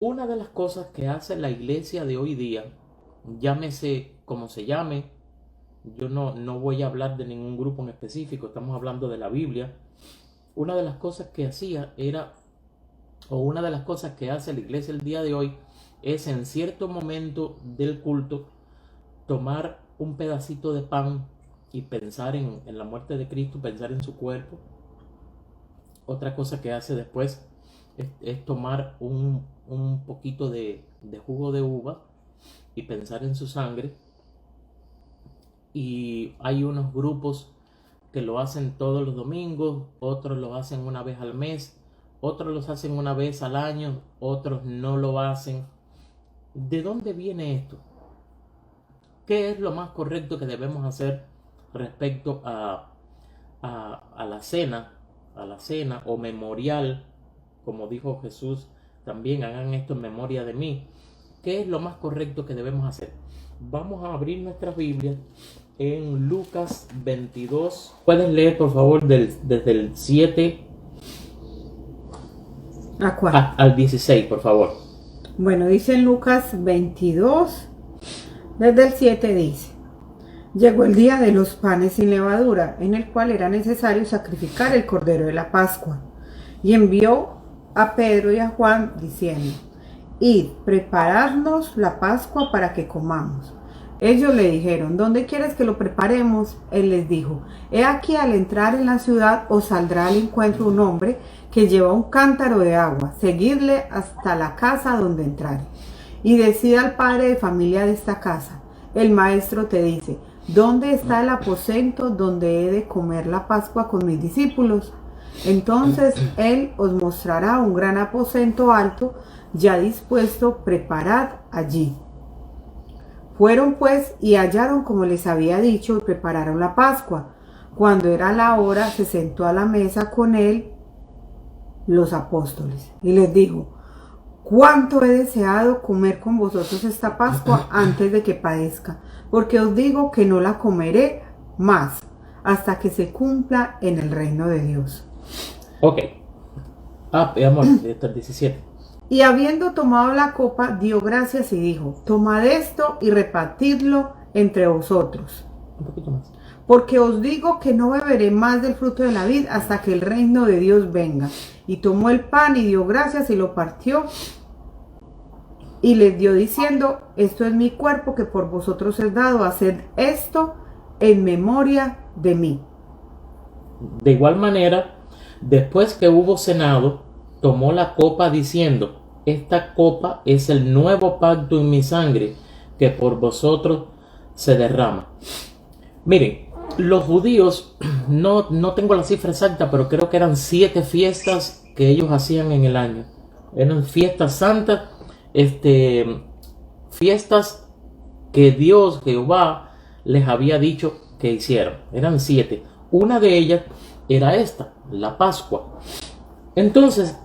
Una de las cosas que hace la iglesia de hoy día, llámese como se llame, yo no voy a hablar de ningún grupo en específico, estamos hablando de la Biblia. Una de las cosas que hacía era, o una de las cosas que hace la iglesia el día de hoy, es en cierto momento del culto tomar un pedacito de pan y pensar en la muerte de Cristo, pensar en su cuerpo. Otra cosa que hace después es tomar un poquito de jugo de uva y pensar en su sangre. Y hay unos grupos que lo hacen todos los domingos, otros lo hacen una vez al mes, otros los hacen una vez al año, otros no lo hacen. ¿De dónde viene esto? ¿Qué es lo más correcto que debemos hacer respecto a la cena, o memorial, como dijo Jesús, también hagan esto en memoria de mí? ¿Qué es lo más correcto que debemos hacer? Vamos a abrir nuestras Biblias en Lucas 22. ¿Puedes leer, por favor, desde el 7 ¿A cuál? al 16, por favor? Bueno, dice en Lucas 22, desde el 7 dice: Llegó el día de los panes sin levadura, en el cual era necesario sacrificar el cordero de la Pascua. Y envió a Pedro y a Juan, diciendo: Id, preparadnos la Pascua para que comamos. Ellos le dijeron: ¿Dónde quieres que lo preparemos? Él les dijo: He aquí, al entrar en la ciudad os saldrá al encuentro un hombre que lleva un cántaro de agua. Seguidle hasta la casa donde entrare. Y decida al padre de familia de esta casa: El maestro te dice: ¿dónde está el aposento donde he de comer la Pascua con mis discípulos? Entonces él os mostrará un gran aposento alto, ya dispuesto, preparad allí. Fueron pues y hallaron como les había dicho y prepararon la Pascua. Cuando era la hora, se sentó a la mesa con él los apóstoles y les dijo: cuánto he deseado comer con vosotros esta Pascua antes de que padezca, porque os digo que no la comeré más hasta que se cumpla en el reino de Dios. Ok. Amor, está el 17. Y habiendo tomado la copa, dio gracias y dijo: tomad esto y repartidlo entre vosotros. Un poquito más. Porque os digo que no beberé más del fruto de la vid hasta que el reino de Dios venga. Y tomó el pan y dio gracias y lo partió y les dio diciendo: esto es mi cuerpo que por vosotros es dado, haced esto en memoria de mí. De igual manera, después que hubo cenado, tomó la copa diciendo: esta copa es el nuevo pacto en mi sangre, que por vosotros se derrama. Miren, los judíos, no tengo la cifra exacta, pero creo que eran 7 fiestas que ellos hacían en el año. Eran fiestas santas, fiestas que Dios, Jehová, les había dicho que hicieran. Eran 7. Una de ellas era esta, la Pascua. Entonces,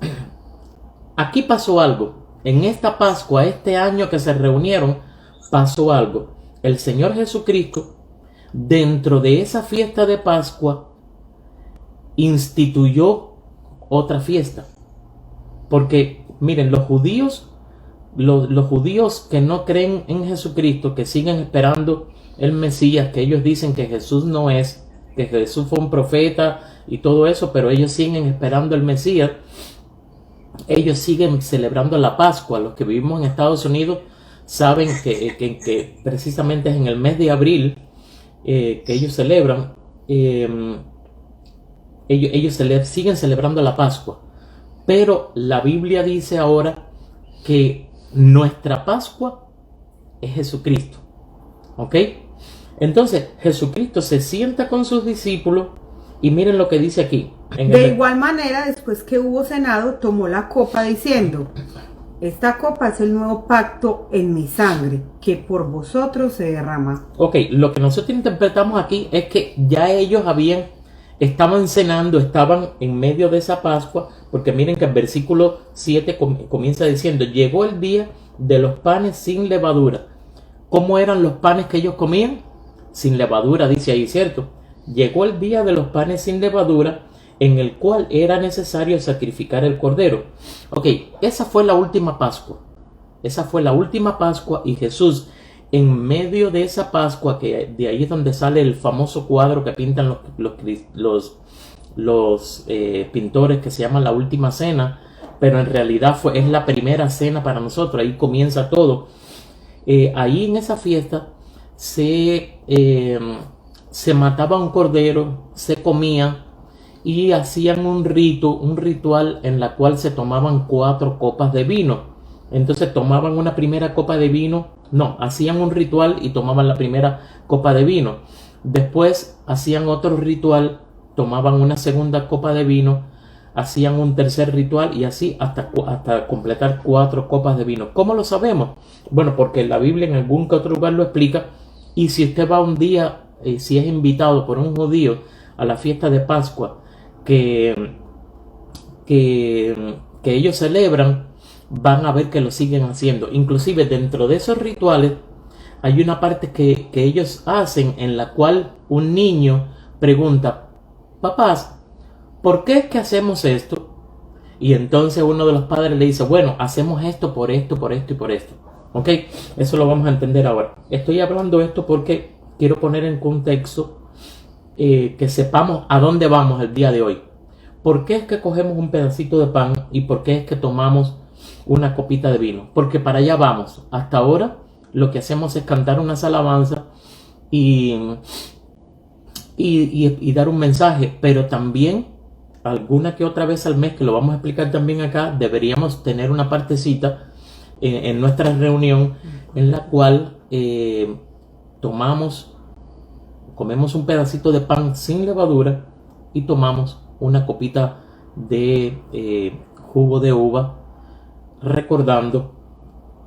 aquí pasó algo. En esta Pascua, este año que se reunieron, pasó algo. El Señor Jesucristo, dentro de esa fiesta de Pascua, instituyó otra fiesta. Porque, miren, los judíos que no creen en Jesucristo, que siguen esperando el Mesías, que ellos dicen que Jesús no es, que Jesús fue un profeta y todo eso, pero ellos siguen esperando el Mesías. Ellos siguen celebrando la Pascua. Los que vivimos en Estados Unidos saben que precisamente es en el mes de abril que ellos celebran. Ellos siguen celebrando la Pascua. Pero la Biblia dice ahora que nuestra Pascua es Jesucristo. ¿Ok? Entonces Jesucristo se sienta con sus discípulos y miren lo que dice aquí. De igual manera, después que hubo cenado, tomó la copa diciendo: esta copa es el nuevo pacto en mi sangre, que por vosotros se derrama. Ok, lo que nosotros interpretamos aquí es que ya ellos estaban cenando, estaban en medio de esa Pascua, porque miren que el versículo 7 comienza diciendo: llegó el día de los panes sin levadura. ¿Cómo eran los panes que ellos comían? Sin levadura, dice ahí, ¿cierto? Llegó el día de los panes sin levadura, en el cual era necesario sacrificar el cordero. Ok, esa fue la última Pascua. Esa fue la última Pascua y Jesús, en medio de esa Pascua, que de ahí es donde sale el famoso cuadro que pintan los pintores, que se llama La Última Cena, pero en realidad es la primera cena para nosotros. Ahí comienza todo. Ahí en esa fiesta se mataba un cordero, se comía y hacían un ritual en la cual se tomaban 4 copas de vino. Entonces tomaban una primera copa de vino, hacían un ritual y tomaban la primera copa de vino. Después hacían otro ritual, tomaban una segunda copa de vino, hacían un tercer ritual y así hasta completar 4 copas de vino. ¿Cómo lo sabemos? Bueno, porque la Biblia en algún que otro lugar lo explica. Y si usted va un día, si es invitado por un judío a la fiesta de Pascua que ellos celebran, van a ver que lo siguen haciendo. Inclusive dentro de esos rituales hay una parte que ellos hacen en la cual un niño pregunta: papás, ¿por qué es que hacemos esto? Y entonces uno de los padres le dice: bueno, hacemos esto por esto, por esto y por esto. Ok, eso lo vamos a entender ahora. Estoy hablando esto porque quiero poner en contexto que sepamos a dónde vamos el día de hoy. ¿Por qué es que cogemos un pedacito de pan y por qué es que tomamos una copita de vino? Porque para allá vamos. Hasta ahora lo que hacemos es cantar unas alabanzas y dar un mensaje, pero también alguna que otra vez al mes, que lo vamos a explicar también acá, deberíamos tener una partecita en nuestra reunión en la cual comemos un pedacito de pan sin levadura y tomamos una copita de jugo de uva, recordando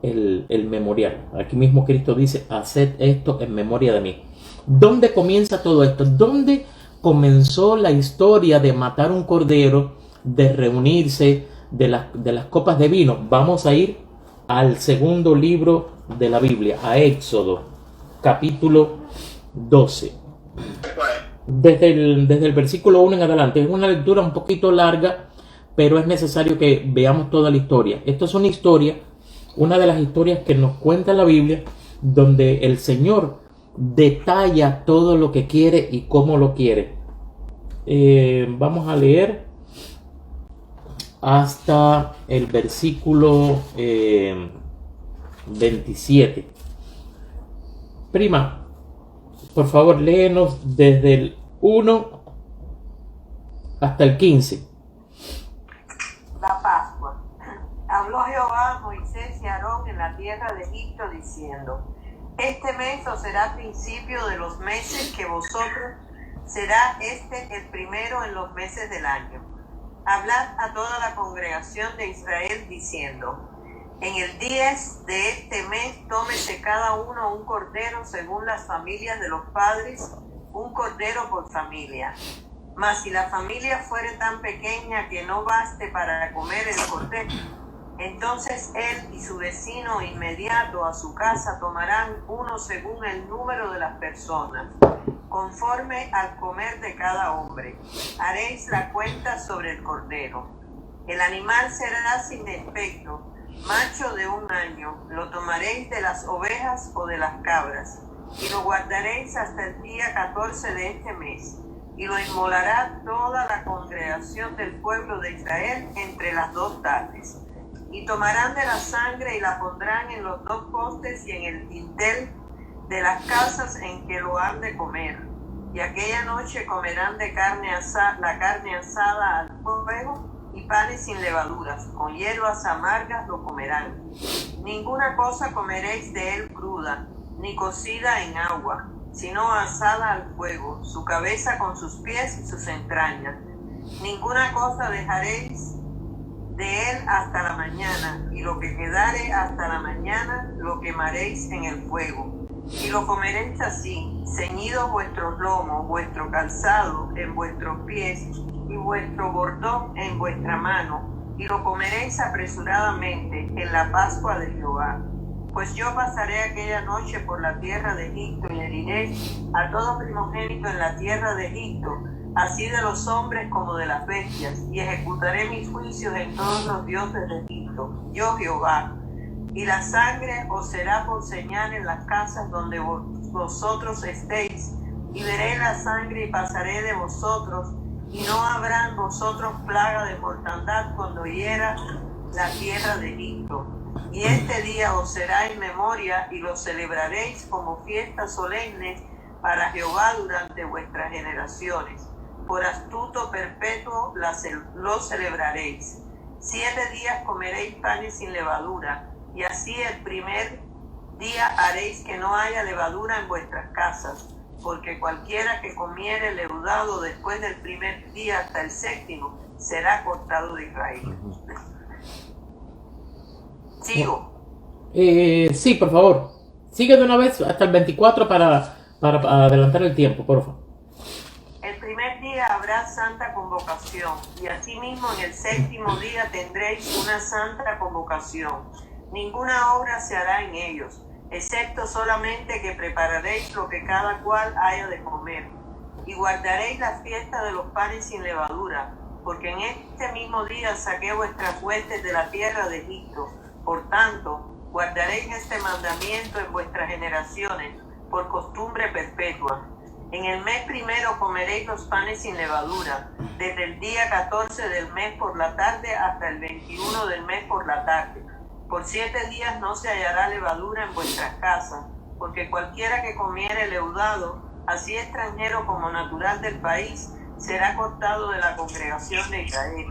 el memorial. Aquí mismo Cristo dice: haced esto en memoria de mí. ¿Dónde comienza todo esto? ¿Dónde comenzó la historia de matar un cordero, de reunirse, de las copas de vino? Vamos a ir al segundo libro de la Biblia, a Éxodo, capítulo 12. Desde el versículo 1 en adelante. Es una lectura un poquito larga, pero es necesario que veamos toda la historia. Esto es una historia, una de las historias que nos cuenta la Biblia, donde el Señor detalla todo lo que quiere y cómo lo quiere. Vamos a leer hasta el versículo 27. Prima, por favor, léenos desde el 1 hasta el 15. La Pascua. Habló Jehová a Moisés y a Aarón en la tierra de Egipto, diciendo: este mes os será principio de los meses que vosotros, será el primero en los meses del año. Hablad a toda la congregación de Israel, diciendo: en el 10 de este mes tómese cada uno un cordero según las familias de los padres, un cordero por familia. Mas si la familia fuere tan pequeña que no baste para comer el cordero, entonces él y su vecino inmediato a su casa tomarán uno según el número de las personas, conforme al comer de cada hombre. Haréis la cuenta sobre el cordero. El animal será sin defecto, macho de 1 año. Lo tomaréis de las ovejas o de las cabras, y lo guardaréis hasta el día 14 de este mes, y lo inmolará toda la congregación del pueblo de Israel entre las 2 tardes. Y tomarán de la sangre y la pondrán en los 2 postes y en el dintel de las casas en que lo han de comer. Y aquella noche comerán la carne asada al fuego y panes sin levaduras, con hierbas amargas lo comerán. Ninguna cosa comeréis de él cruda, ni cocida en agua, sino asada al fuego, su cabeza con sus pies y sus entrañas. Ninguna cosa dejaréis de él hasta la mañana, y lo que quedare hasta la mañana lo quemaréis en el fuego. Y lo comeréis así, ceñidos vuestros lomos, vuestro calzado en vuestros pies, y vuestro bordón en vuestra mano, y lo comeréis apresuradamente en la Pascua de Jehová. Pues yo pasaré aquella noche por la tierra de Egipto, y heriré a todo primogénito en la tierra de Egipto, así de los hombres como de las bestias, y ejecutaré mis juicios en todos los dioses de Egipto, yo Jehová. Y la sangre os será por señal en las casas donde vosotros estéis, y veré la sangre y pasaré de vosotros, y no habrá en vosotros plaga de mortandad cuando hiera la tierra de Egipto. Y este día os será en memoria, y lo celebraréis como fiesta solemne para Jehová durante vuestras generaciones. Por astuto perpetuo lo celebraréis. 7 días comeréis panes sin levadura, y así el primer día haréis que no haya levadura en vuestras casas, porque cualquiera que comiere leudado después del primer día hasta el 7º será cortado de Israel. ¿Sigo? Sí, por favor. Sigue de una vez hasta el 24 para adelantar el tiempo, por favor. El primer día habrá santa convocación, y asimismo en el 7º día tendréis una santa convocación. Ninguna obra se hará en ellos, excepto solamente que prepararéis lo que cada cual haya de comer. Y guardaréis la fiesta de los panes sin levadura, porque en este mismo día saqué vuestras huestes de la tierra de Egipto. Por tanto, guardaréis este mandamiento en vuestras generaciones, por costumbre perpetua. En el mes primero comeréis los panes sin levadura, desde el día 14 del mes por la tarde hasta el 21 del mes por la tarde. Por 7 días no se hallará levadura en vuestras casas, porque cualquiera que comiere leudado, así extranjero como natural del país, será cortado de la congregación de Israel.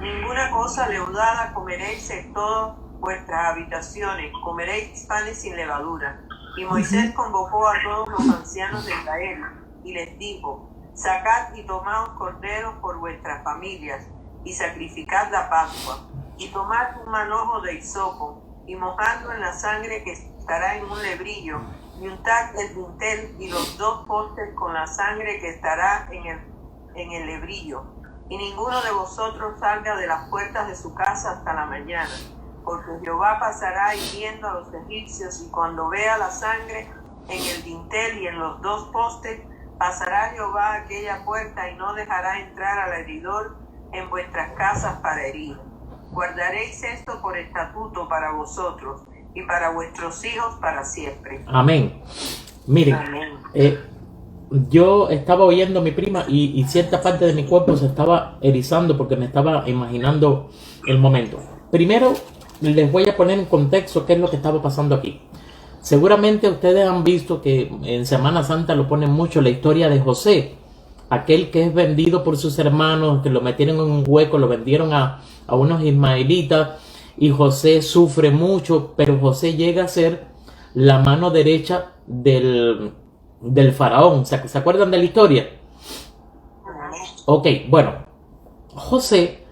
Ninguna cosa leudada comeréis en todas vuestras habitaciones, comeréis panes sin levadura. Y Moisés convocó a todos los ancianos de Israel, y les dijo: sacad y tomaos corderos por vuestras familias, y sacrificad la Pascua. Y tomad un manojo de hisopo, y mojadlo en la sangre que estará en un lebrillo, y untad el dintel y los 2 postes con la sangre que estará en el lebrillo. Y ninguno de vosotros salga de las puertas de su casa hasta la mañana, porque Jehová pasará hiriendo a los egipcios, y cuando vea la sangre en el dintel y en los 2 postes, pasará Jehová aquella puerta y no dejará entrar al heridor en vuestras casas para herir. Guardaréis esto por estatuto para vosotros y para vuestros hijos para siempre. Amén. Miren, Amén. Yo estaba oyendo a mi prima y cierta parte de mi cuerpo se estaba erizando porque me estaba imaginando el momento. Primero, les voy a poner en contexto qué es lo que estaba pasando aquí. Seguramente ustedes han visto que en Semana Santa lo ponen mucho la historia de José, aquel que es vendido por sus hermanos, que lo metieron en un hueco, lo vendieron a unos ismaelitas, y José sufre mucho, pero José llega a ser la mano derecha del faraón. ¿Se acuerdan de la historia? Ok, bueno, José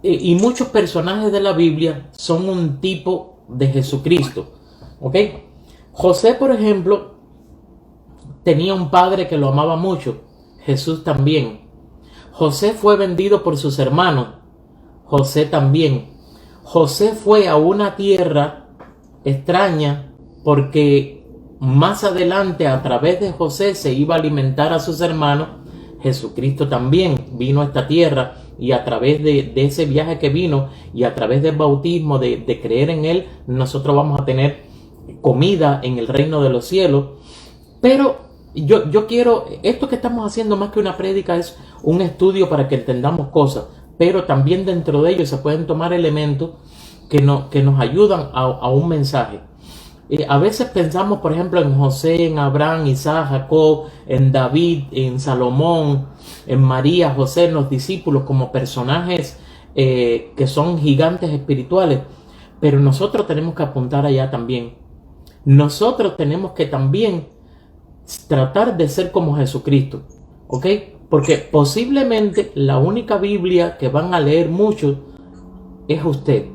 y muchos personajes de la Biblia son un tipo de Jesucristo. Ok, José, por ejemplo, tenía un padre que lo amaba mucho, Jesús también. José fue vendido por sus hermanos, José también. José fue a una tierra extraña porque más adelante a través de José se iba a alimentar a sus hermanos. Jesucristo también vino a esta tierra, y a través de ese viaje que vino y a través del bautismo, de creer en Él, nosotros vamos a tener comida en el reino de los cielos. Pero yo quiero, esto que estamos haciendo más que una prédica es un estudio para que entendamos cosas, pero también dentro de ellos se pueden tomar elementos que nos ayudan a un mensaje. A veces pensamos, por ejemplo, en José, en Abraham, Isaac, Jacob, en David, en Salomón, en María, José, en los discípulos como personajes que son gigantes espirituales, pero nosotros tenemos que apuntar allá también. Nosotros tenemos que también tratar de ser como Jesucristo, ¿ok? Porque posiblemente la única Biblia que van a leer mucho es usted.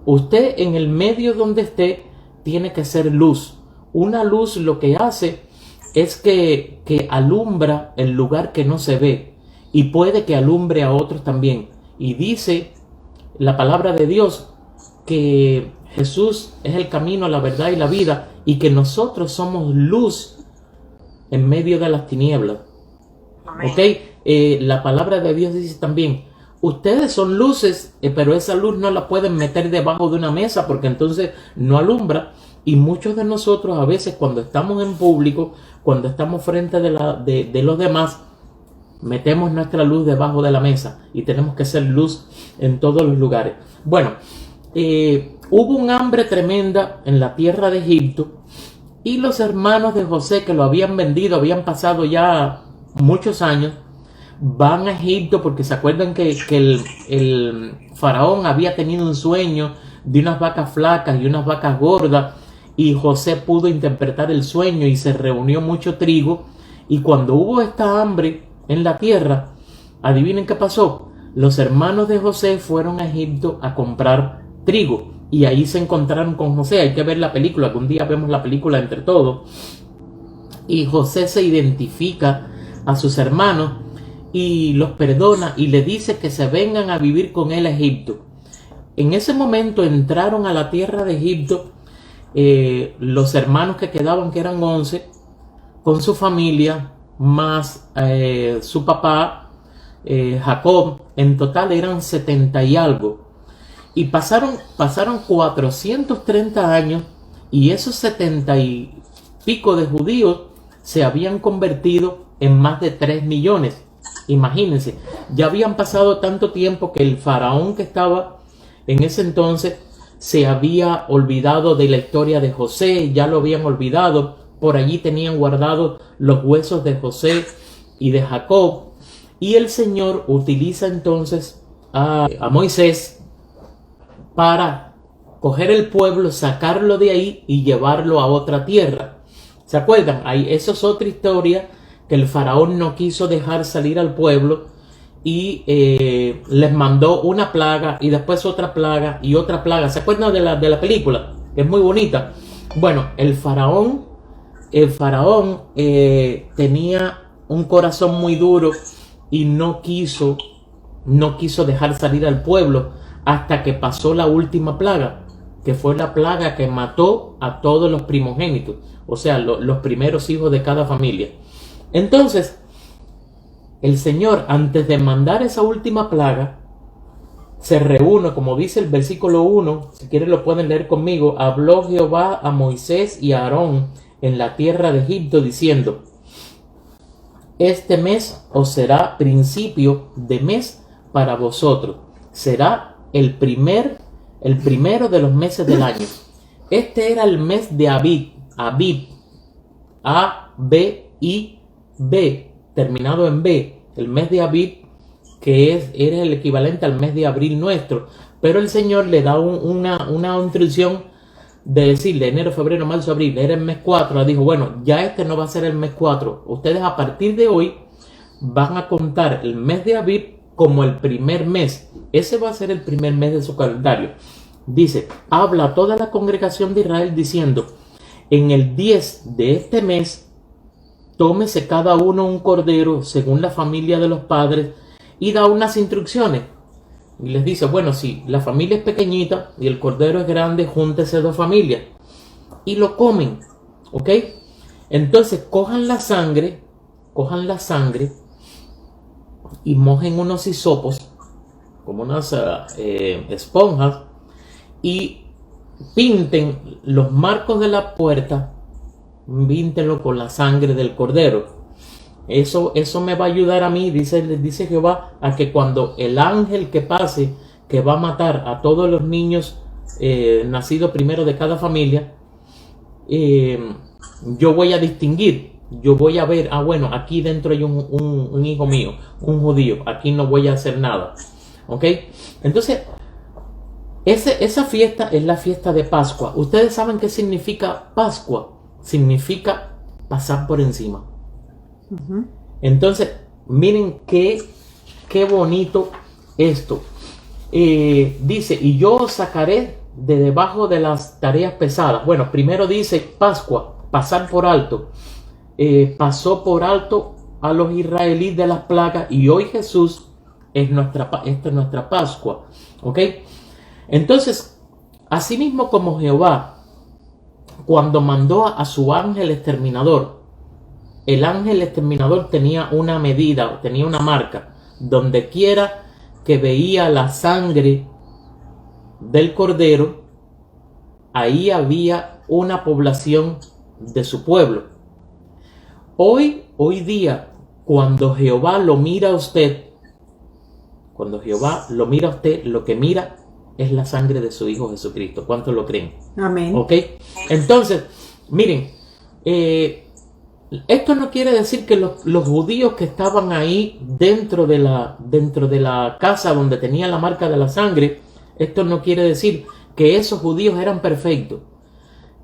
Usted en el medio donde esté tiene que ser luz. Una luz lo que hace es que alumbra el lugar que no se ve, y puede que alumbre a otros también. Y dice la palabra de Dios que Jesús es el camino, la verdad y la vida, y que nosotros somos luz en medio de las tinieblas. Amén. ¿Ok? La palabra de Dios dice también, ustedes son luces, pero esa luz no la pueden meter debajo de una mesa porque entonces no alumbra. Y muchos de nosotros a veces cuando estamos en público, cuando estamos frente de los demás, metemos nuestra luz debajo de la mesa y tenemos que ser luz en todos los lugares. Bueno, hubo un hambre tremenda en la tierra de Egipto y los hermanos de José que lo habían vendido, habían pasado ya muchos años, van a Egipto porque se acuerdan que el faraón había tenido un sueño de unas vacas flacas y unas vacas gordas, y José pudo interpretar el sueño y se reunió mucho trigo, y cuando hubo esta hambre en la tierra, adivinen qué pasó. Los hermanos de José fueron a Egipto a comprar trigo y ahí se encontraron con José. Hay que ver la película, que un día vemos la película entre todos, y José se identifica a sus hermanos y los perdona y le dice que se vengan a vivir con él a Egipto. En ese momento entraron a la tierra de Egipto los hermanos que quedaban, que eran 11, con su familia, más su papá, Jacob. En total eran 70 y algo. Y pasaron 430 años y esos 70 y pico de judíos se habían convertido en más de 3 millones. Imagínense, ya habían pasado tanto tiempo que el faraón que estaba en ese entonces se había olvidado de la historia de José, ya lo habían olvidado. Por allí tenían guardados los huesos de José y de Jacob. Y el Señor utiliza entonces a Moisés para coger el pueblo, sacarlo de ahí y llevarlo a otra tierra. ¿Se acuerdan? Eso es otra historia, que el faraón no quiso dejar salir al pueblo y les mandó una plaga y después otra plaga y otra plaga. ¿Se acuerdan de la película? Que es muy bonita. Bueno, el faraón tenía un corazón muy duro y no quiso dejar salir al pueblo hasta que pasó la última plaga, que fue la plaga que mató a todos los primogénitos, o sea, los primeros hijos de cada familia. Entonces, el Señor, antes de mandar esa última plaga, se reúne, como dice el versículo 1, si quieren lo pueden leer conmigo. Habló Jehová a Moisés y a Aarón en la tierra de Egipto, diciendo: este mes os será principio de mes para vosotros. Será el primero de los meses del año. Este era el mes de Abib, A-B-I-B, terminado en B, el mes de Abib, que era el equivalente al mes de abril nuestro. Pero el Señor le da una instrucción de decirle enero, febrero, marzo, abril, era el mes 4. Le dijo, bueno, ya este no va a ser el mes 4. Ustedes a partir de hoy van a contar el mes de Abib como el primer mes. Ese va a ser el primer mes de su calendario. Dice, habla a toda la congregación de Israel diciendo, en el 10 de este mes, tómese cada uno un cordero según la familia de los padres, y da unas instrucciones. Y les dice, bueno, si la familia es pequeñita y el cordero es grande, júntese 2 familias. Y lo comen, ¿ok? Entonces cojan la sangre y mojen unos hisopos, como unas esponjas, y pinten los marcos de la puerta, píntenlo con la sangre del cordero. Eso me va a ayudar a mí, dice Jehová, a que cuando el ángel que pase, que va a matar a todos los niños nacidos primero de cada familia, yo voy a distinguir, yo voy a ver, bueno, aquí dentro hay un hijo mío, un judío, aquí no voy a hacer nada, ¿ok? Entonces, esa fiesta es la fiesta de Pascua. ¿Ustedes saben qué significa Pascua? Significa pasar por encima. Entonces, miren qué bonito esto. Dice, y yo os sacaré de debajo de las tareas pesadas. Bueno, primero dice Pascua, pasar por alto. Pasó por alto a los israelíes de las plagas, y hoy Jesús esta es nuestra Pascua. ¿Ok? Entonces, asimismo como Jehová, cuando mandó a su ángel exterminador el ángel exterminador tenía una medida, tenía una marca. Donde quiera que veía la sangre del cordero, ahí había una población de su pueblo. Hoy día, cuando Jehová lo mira a usted, lo que mira es la sangre de su Hijo Jesucristo. ¿Cuántos lo creen? Amén. ¿Ok? Entonces, miren, esto no quiere decir que los judíos que estaban ahí dentro de la casa donde tenía la marca de la sangre, esto no quiere decir que esos judíos eran perfectos,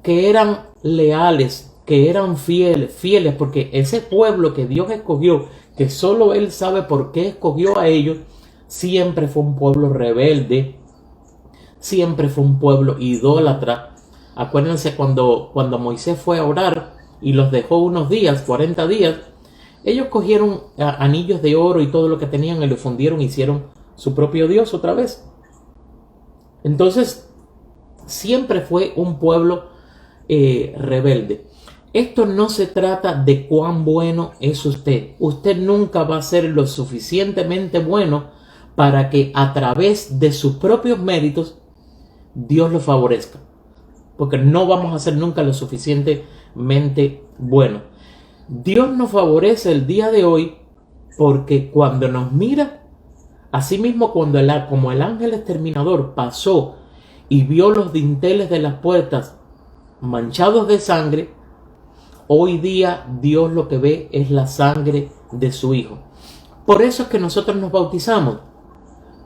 que eran leales, que eran fieles, porque ese pueblo que Dios escogió, que solo Él sabe por qué escogió a ellos, siempre fue un pueblo rebelde, siempre fue un pueblo idólatra. Acuérdense cuando Moisés fue a orar y los dejó unos días, 40 días, ellos cogieron anillos de oro y todo lo que tenían y lo fundieron, hicieron su propio Dios otra vez. Entonces, siempre fue un pueblo rebelde. Esto no se trata de cuán bueno es usted. Usted nunca va a ser lo suficientemente bueno para que a través de sus propios méritos Dios lo favorezca. Porque no vamos a ser nunca lo suficientemente buenos. Dios nos favorece el día de hoy porque cuando nos mira, asimismo como el ángel exterminador pasó y vio los dinteles de las puertas manchados de sangre, hoy día Dios lo que ve es la sangre de su Hijo. Por eso es que nosotros nos bautizamos.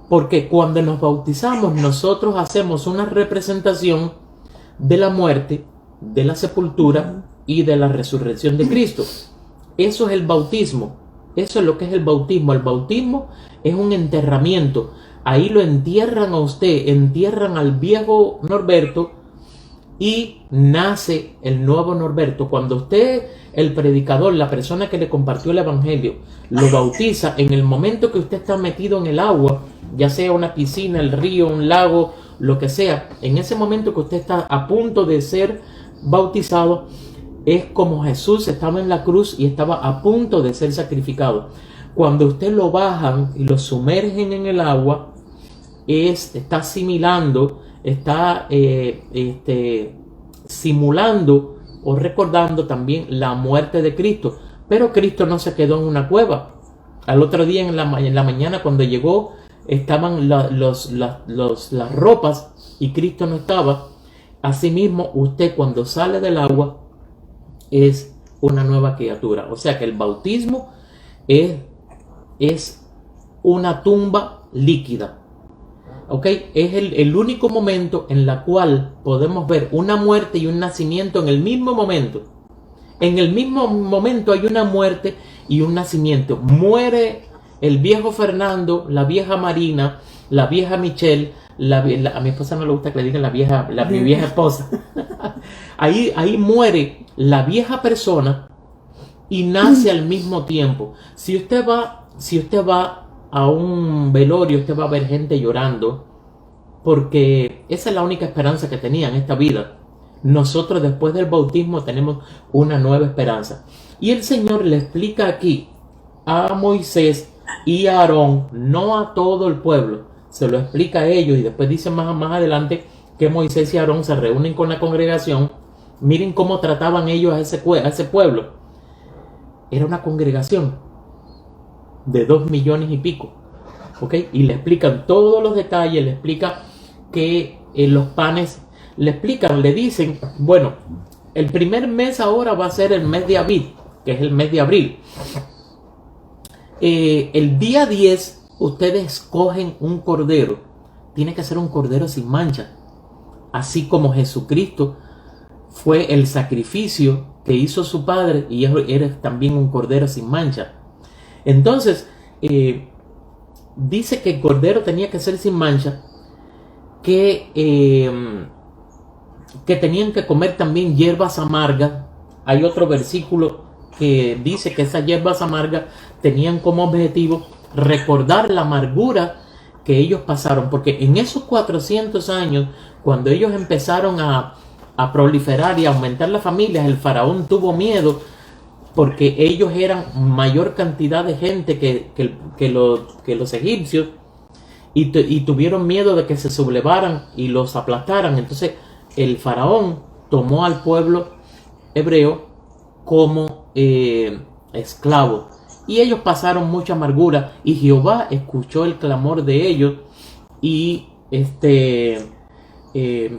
Porque cuando nos bautizamos nosotros hacemos una representación de la muerte, de la sepultura y de la resurrección de Cristo. Eso es el bautismo. Eso es lo que es el bautismo. El bautismo es un enterramiento. Ahí lo entierran a usted, entierran al viejo Norberto y nace el nuevo Norberto. Cuando usted, el predicador, la persona que le compartió el evangelio, lo bautiza, en el momento que usted está metido en el agua, ya sea una piscina, el río, un lago, lo que sea, en ese momento que usted está a punto de ser bautizado, es como Jesús estaba en la cruz y estaba a punto de ser sacrificado. Cuando usted lo bajan y lo sumergen en el agua, está asimilando, está simulando o recordando también la muerte de Cristo. Pero Cristo no se quedó en una cueva. Al otro día en la mañana cuando llegó, estaban las ropas y Cristo no estaba. Asimismo, usted cuando sale del agua es una nueva criatura. O sea que el bautismo es una tumba líquida. ¿Ok? Es el único momento en la cual podemos ver una muerte y un nacimiento en el mismo momento. En el mismo momento hay una muerte y un nacimiento. Muere el viejo Fernando, la vieja Marina, la vieja Michelle, a mi esposa no le gusta que le digan mi vieja esposa. ahí muere la vieja persona y nace al mismo tiempo. Si usted va a un velorio, usted va a ver gente llorando, porque esa es la única esperanza que tenía en esta vida. Nosotros después del bautismo tenemos una nueva esperanza. Y el Señor le explica aquí a Moisés y a Aarón, no a todo el pueblo, se lo explica a ellos y después dice más adelante que Moisés y Aarón se reúnen con la congregación. Miren cómo trataban ellos a ese pueblo. Era una congregación de 2 millones y pico, ¿ok? Y le explican todos los detalles, le explica que los panes, le dicen, bueno, el primer mes ahora va a ser el mes de Abib, que es el mes de abril. El día 10 ustedes escogen un cordero, tiene que ser un cordero sin mancha, así como Jesucristo fue el sacrificio que hizo su Padre y eres también un cordero sin mancha. Entonces, dice que el cordero tenía que ser sin mancha, que tenían que comer también hierbas amargas. Hay otro versículo que dice que esas hierbas amargas tenían como objetivo recordar la amargura que ellos pasaron, porque en esos 400 años, cuando ellos empezaron a proliferar y a aumentar las familias, el faraón tuvo miedo porque ellos eran mayor cantidad de gente que los egipcios y tuvieron miedo de que se sublevaran y los aplastaran. Entonces el faraón tomó al pueblo hebreo como esclavo y ellos pasaron mucha amargura y Jehová escuchó el clamor de ellos y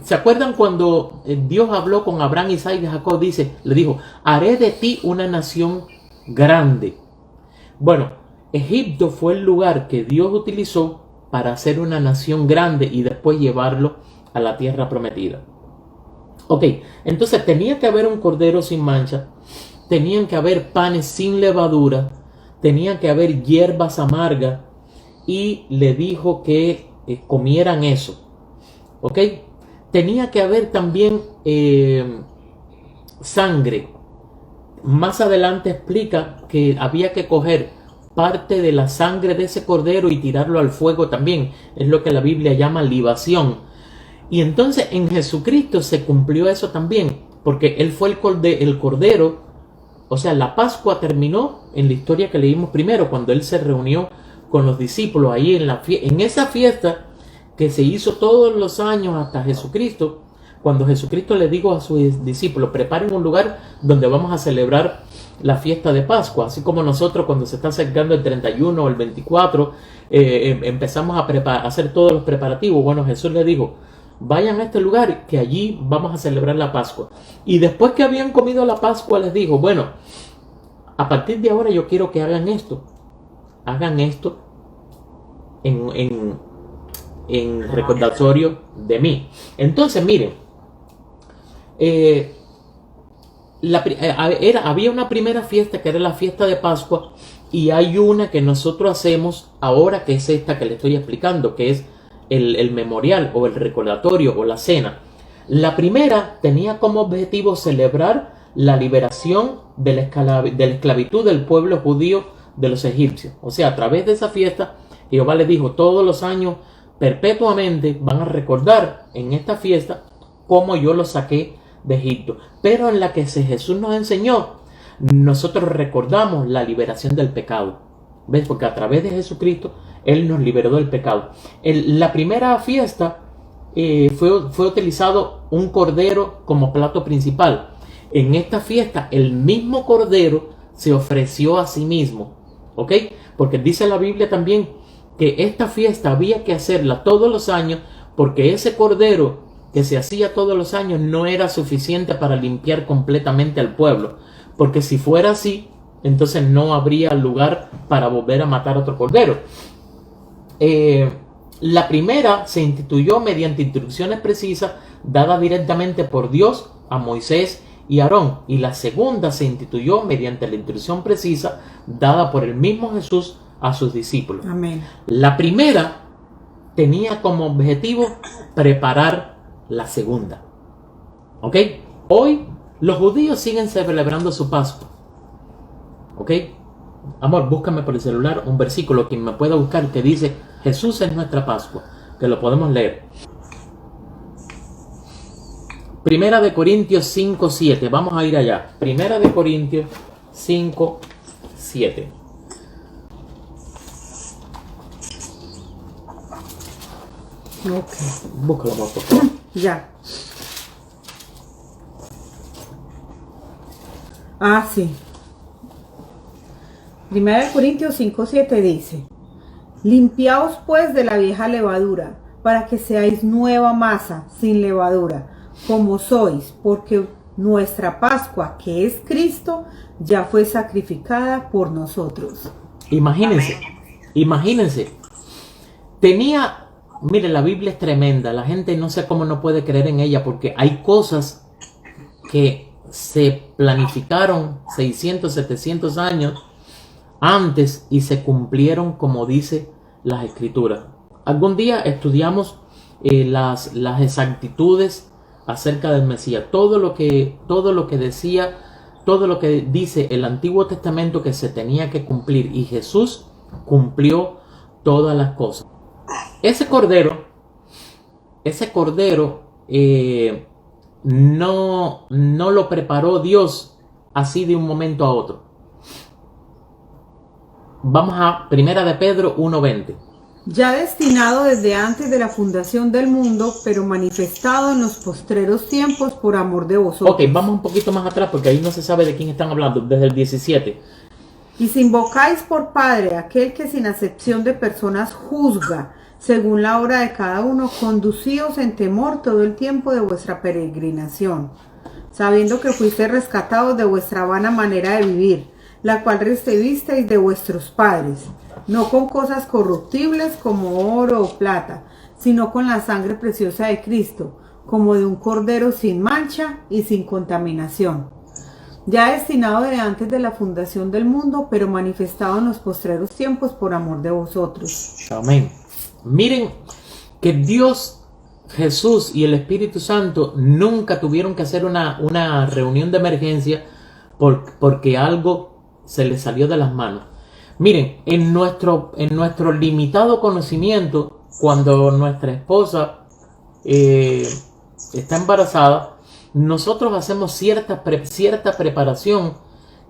¿se acuerdan cuando Dios habló con Abraham, Isaac y Jacob? Le dijo, haré de ti una nación grande. Bueno, Egipto fue el lugar que Dios utilizó para hacer una nación grande y después llevarlo a la tierra prometida. Ok, entonces tenía que haber un cordero sin mancha, tenían que haber panes sin levadura, tenían que haber hierbas amargas y le dijo que comieran eso. Ok, tenía que haber también sangre. Más adelante explica que había que coger parte de la sangre de ese cordero y tirarlo al fuego también. Es lo que la Biblia llama libación. Y entonces en Jesucristo se cumplió eso también, porque Él fue el cordero. O sea, la Pascua terminó en la historia que leímos primero, cuando Él se reunió con los discípulos ahí en esa fiesta que se hizo todos los años hasta Jesucristo, cuando Jesucristo le dijo a sus discípulos, preparen un lugar donde vamos a celebrar la fiesta de Pascua, así como nosotros cuando se está acercando el 31 o el 24, empezamos a hacer todos los preparativos. Bueno, Jesús le dijo, vayan a este lugar que allí vamos a celebrar la Pascua. Y después que habían comido la Pascua les dijo, bueno, a partir de ahora yo quiero que hagan esto en recordatorio de mí. Entonces miren, había una primera fiesta que era la fiesta de Pascua, y hay una que nosotros hacemos ahora, que es esta que le estoy explicando, que es el memorial o el recordatorio o la cena. La primera tenía como objetivo celebrar la liberación de la esclavitud del pueblo judío de los egipcios. O sea, a través de esa fiesta Jehová les dijo, todos los años perpetuamente van a recordar en esta fiesta cómo yo los saqué de Egipto. Pero en la que Jesús nos enseñó, nosotros recordamos la liberación del pecado. ¿Ves? Porque a través de Jesucristo Él nos liberó del pecado. La primera fiesta fue utilizado un cordero como plato principal. En esta fiesta el mismo cordero se ofreció a sí mismo. ¿Ok? Porque dice la Biblia también que esta fiesta había que hacerla todos los años, porque ese cordero que se hacía todos los años no era suficiente para limpiar completamente al pueblo, porque si fuera así, entonces no habría lugar para volver a matar otro cordero. La primera se instituyó mediante instrucciones precisas dadas directamente por Dios a Moisés y Aarón, y la segunda se instituyó mediante la instrucción precisa dada por el mismo Jesús a sus discípulos. Amén. La primera tenía como objetivo preparar la segunda. ¿Ok? Hoy los judíos siguen celebrando su Pascua. ¿Ok? Amor, búscame por el celular un versículo, quien me pueda buscar, que dice Jesús es nuestra Pascua, que lo podemos leer. Primera de Corintios 5:7. Vamos a ir allá. Primera de Corintios 5:7. Ok. Búscalo, por favor. Ya. Ah, sí. Primera de Corintios 5:7 dice, limpiaos pues de la vieja levadura, para que seáis nueva masa, sin levadura, como sois, porque nuestra Pascua, que es Cristo, ya fue sacrificada por nosotros. Imagínense. Mire, la Biblia es tremenda. La gente no sé cómo no puede creer en ella, porque hay cosas que se planificaron 600, 700 años antes y se cumplieron como dice las Escrituras. Algún día estudiamos las exactitudes acerca del Mesías. Todo lo que decía, todo lo que dice el Antiguo Testamento que se tenía que cumplir, y Jesús cumplió todas las cosas. Ese cordero no lo preparó Dios así de un momento a otro. Vamos a Primera de Pedro 1:20. Ya destinado desde antes de la fundación del mundo, pero manifestado en los postreros tiempos por amor de vosotros. Ok, vamos un poquito más atrás porque ahí no se sabe de quién están hablando, desde el 17. Y si invocáis por Padre aquel que sin acepción de personas juzga, según la obra de cada uno, conducíos en temor todo el tiempo de vuestra peregrinación, sabiendo que fuisteis rescatados de vuestra vana manera de vivir, la cual recibisteis de vuestros padres, no con cosas corruptibles como oro o plata, sino con la sangre preciosa de Cristo, como de un cordero sin mancha y sin contaminación, ya destinado de antes de la fundación del mundo, pero manifestado en los postreros tiempos por amor de vosotros. Amén. Miren que Dios, Jesús y el Espíritu Santo nunca tuvieron que hacer una reunión de emergencia porque algo se les salió de las manos. Miren, en nuestro limitado conocimiento, cuando nuestra esposa está embarazada, nosotros hacemos cierta preparación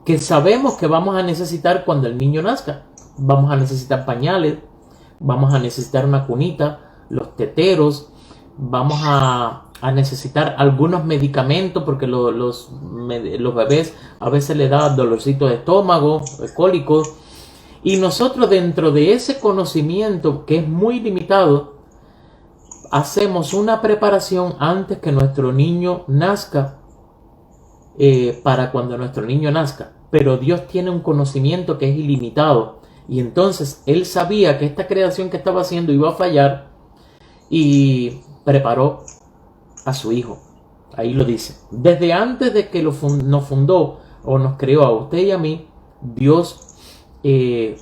que sabemos que vamos a necesitar cuando el niño nazca. Vamos a necesitar pañales, vamos a necesitar una cunita, los teteros, vamos a necesitar algunos medicamentos porque los bebés a veces les da dolorcito de estómago, cólicos. Y nosotros, dentro de ese conocimiento que es muy limitado, hacemos una preparación antes que nuestro niño nazca, para cuando nuestro niño nazca. Pero Dios tiene un conocimiento que es ilimitado. Y entonces Él sabía que esta creación que estaba haciendo iba a fallar y preparó a su Hijo. Ahí lo dice. Desde antes de que nos fundó o nos creó a usted y a mí, Dios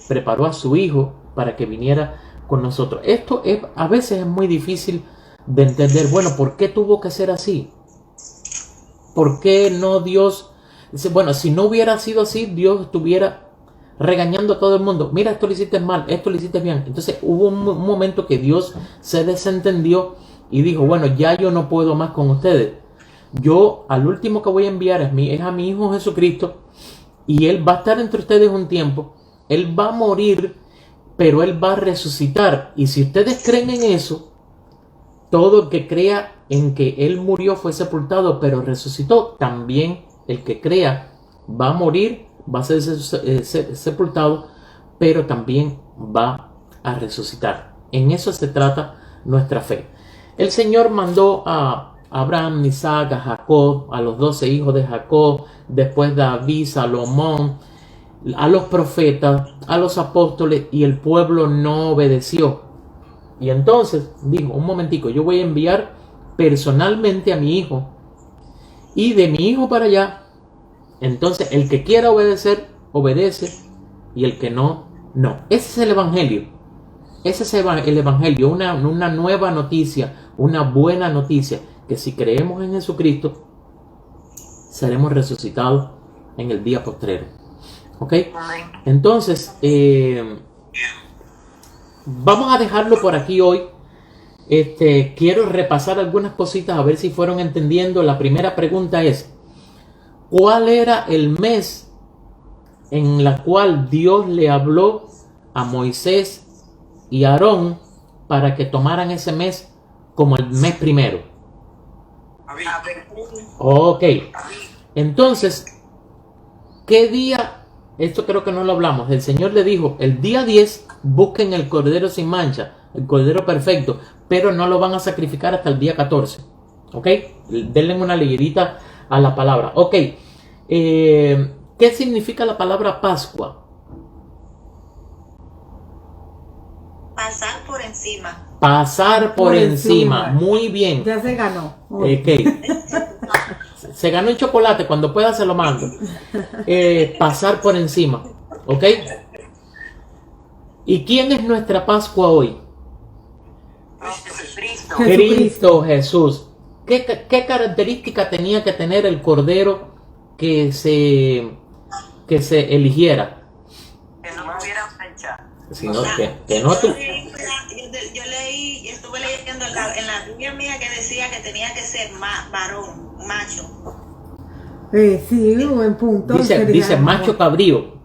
preparó a su Hijo para que viniera con nosotros. Esto a veces es muy difícil de entender. Bueno, ¿por qué tuvo que ser así? ¿Por qué no Dios? Bueno, si no hubiera sido así, Dios estuviera regañando a todo el mundo. Mira, esto lo hiciste mal, esto lo hiciste bien. Entonces hubo un momento que Dios se desentendió y dijo, bueno, ya yo no puedo más con ustedes. Yo al último que voy a enviar es a mi Hijo Jesucristo, y Él va a estar entre ustedes un tiempo. Él va a morir, pero Él va a resucitar. Y si ustedes creen en eso, todo el que crea en que Él murió, fue sepultado, pero resucitó, también el que crea va a morir, va a ser sepultado, pero también va a resucitar. En eso se trata nuestra fe. El Señor mandó a Abraham, Isaac, a Jacob, a los 12 hijos de Jacob, después David, Salomón, a los profetas, a los apóstoles, y el pueblo no obedeció. Y entonces dijo, un momentico, yo voy a enviar personalmente a mi hijo, y de mi hijo para allá. Entonces el que quiera obedecer, obedece, y el que no, no. Ese es el evangelio. Ese es el evangelio, una nueva noticia, una buena noticia, que si creemos en Jesucristo, seremos resucitados en el día postrero. ¿Ok? Entonces, vamos a dejarlo por aquí hoy. Quiero repasar algunas cositas a ver si fueron entendiendo. La primera pregunta es, ¿cuál era el mes en la cual Dios le habló a Moisés y a Aarón para que tomaran ese mes como el mes primero? Ok. Entonces, ¿qué día? Esto creo que no lo hablamos. El Señor le dijo, el día 10 busquen el cordero sin mancha, el cordero perfecto, pero no lo van a sacrificar hasta el día 14. ¿Ok? Denle una leidita a la palabra. Ok. ¿Qué significa la palabra Pascua? Pasar por encima. Pasar por encima. Muy bien. Ya se ganó. Okay. Se ganó el chocolate, cuando pueda se lo mando. Pasar por encima. ¿Ok? ¿Y quién es nuestra Pascua hoy? Jesucristo. Cristo Jesús. ¿Qué característica tenía que tener el cordero que se eligiera? Que no hubiera fecha. Sino que no tú. Yo leí, estuve leyendo en la Biblia mía que decía que tenía que ser varón, macho. Sí, buen punto. Dice macho cabrío.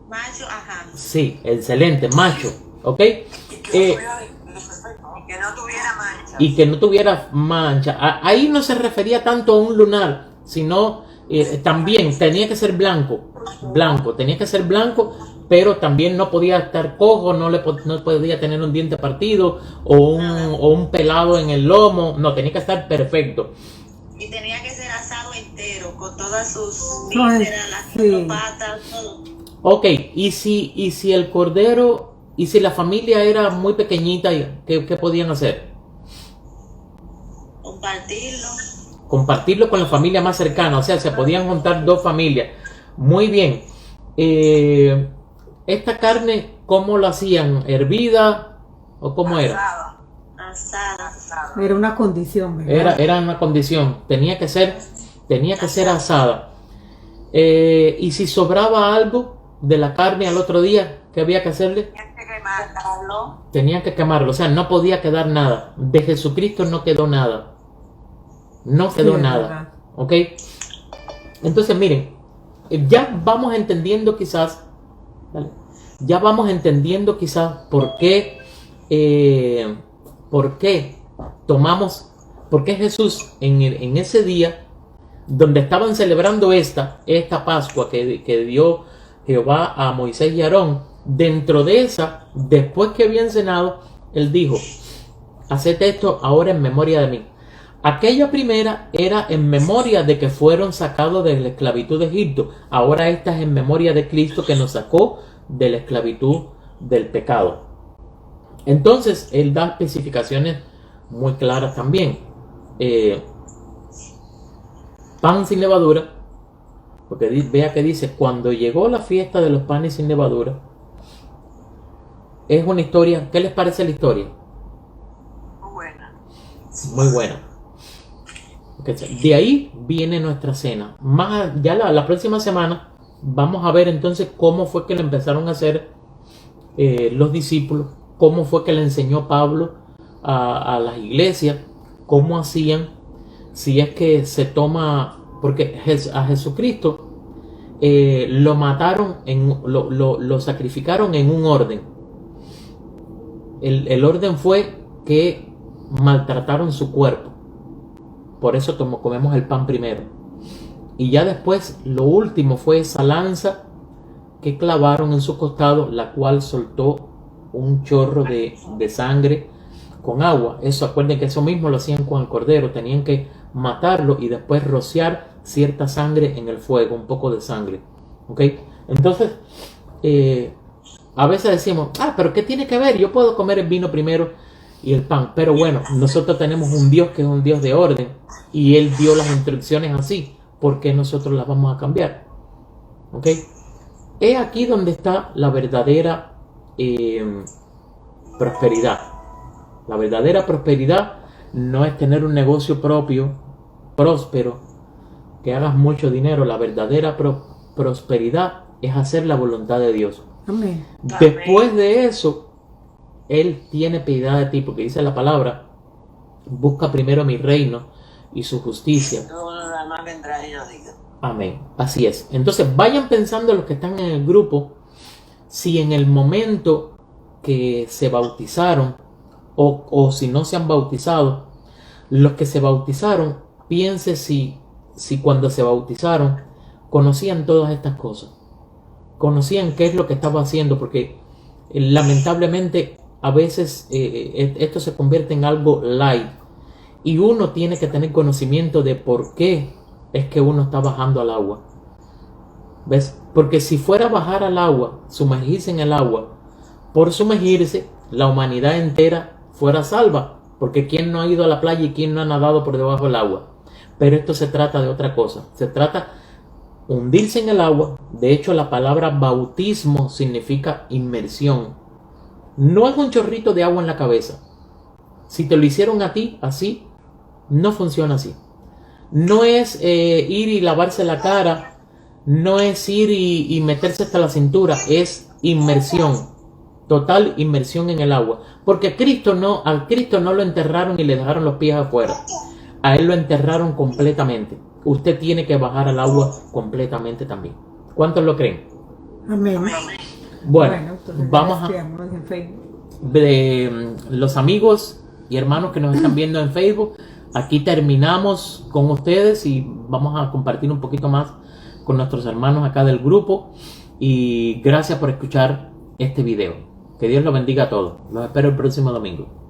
Macho, ajá. Sí, excelente, macho, ¿ok? Y que no tuviera mancha. Y que no tuviera mancha. Ahí no se refería tanto a un lunar, sino también tenía que ser blanco, tenía que ser blanco, pero también no podía estar cojo, no podía tener un diente partido o un pelado en el lomo, no, tenía que estar perfecto. Y tenía que ser asado entero, con todas sus Ay, vísceras, las sí. patas, todo. Ok, y si el cordero, y si la familia era muy pequeñita, ¿qué podían hacer? Compartirlo. Compartirlo con la familia más cercana, o sea, se podían juntar dos familias. Muy bien. Esta carne, ¿cómo lo hacían? ¿Hervida o cómo era? Asada. Era una condición, ¿verdad? Era una condición, tenía que ser asada. Y si sobraba algo de la carne al otro día, ¿qué había que hacerle? Tenían que quemarlo, o sea, no podía quedar nada. De Jesucristo no quedó nada. No quedó Sí, nada. verdad. ¿Ok? Entonces, miren, ya vamos entendiendo quizás, ¿vale? Ya vamos entendiendo quizás por qué Jesús en ese día donde estaban celebrando esta Pascua que dio Jehová a Moisés y Aarón, dentro de esa, después que habían cenado, él dijo: haced esto ahora en memoria de mí. Aquella primera era en memoria de que fueron sacados de la esclavitud de Egipto. Ahora esta es en memoria de Cristo, que nos sacó de la esclavitud del pecado. Entonces, él da especificaciones muy claras también. Pan sin levadura, porque vea que dice: cuando llegó la fiesta de los panes sin levadura. Es una historia. ¿Qué les parece la historia? Muy buena. Muy buena. De ahí viene nuestra cena. Ya la próxima semana vamos a ver entonces cómo fue que le empezaron a hacer los discípulos, cómo fue que le enseñó Pablo a las iglesias, cómo hacían, si es que se toma, porque a Jesucristo lo mataron, lo sacrificaron en un orden. El orden fue que maltrataron su cuerpo. Por eso comemos el pan primero. Y ya después, lo último fue esa lanza que clavaron en su costado, la cual soltó un chorro de sangre con agua. Eso, acuerden que eso mismo lo hacían con el cordero. Tenían que matarlo y después rociar cierta sangre en el fuego, un poco de sangre. ¿Ok? Entonces, a veces decimos: pero ¿qué tiene que ver? Yo puedo comer el vino primero y el pan. Pero bueno, nosotros tenemos un Dios que es un Dios de orden, y Él dio las instrucciones así. ¿Por qué nosotros las vamos a cambiar? ¿Ok? Es aquí donde está la verdadera prosperidad. La verdadera prosperidad no es tener un negocio propio, próspero, que hagas mucho dinero. La verdadera prosperidad es hacer la voluntad de Dios. Amén. Después de eso, Él tiene piedad de ti, porque dice la palabra: busca primero mi reino y su justicia. Todo lo demás vendrá añadido. Amén. Así es. Entonces vayan pensando los que están en el grupo, si en el momento que se bautizaron o si no se han bautizado, los que se bautizaron, piense si cuando se bautizaron conocían todas estas cosas, conocían qué es lo que estaba haciendo, porque lamentablemente a veces esto se convierte en algo light y uno tiene que tener conocimiento de por qué es que uno está bajando al agua. ¿Ves? Porque si fuera a bajar al agua, sumergirse en el agua, por sumergirse, la humanidad entera fuera salva. Porque ¿quién no ha ido a la playa y quién no ha nadado por debajo del agua? Pero esto se trata de otra cosa. Se trata de hundirse en el agua. De hecho, la palabra bautismo significa inmersión. No es un chorrito de agua en la cabeza. Si te lo hicieron a ti así, no funciona así. No es ir y lavarse la cara, no es ir y meterse hasta la cintura, es inmersión, total inmersión en el agua. Porque al Cristo no lo enterraron y le dejaron los pies afuera, a Él lo enterraron completamente. Usted tiene que bajar al agua completamente también. ¿Cuántos lo creen? Amén. Bueno, entonces vamos a... escribámonos en Facebook. De los amigos y hermanos que nos están viendo en Facebook, aquí terminamos con ustedes y vamos a compartir un poquito más con nuestros hermanos acá del grupo. Y gracias por escuchar este video. Que Dios los bendiga a todos. Los espero el próximo domingo.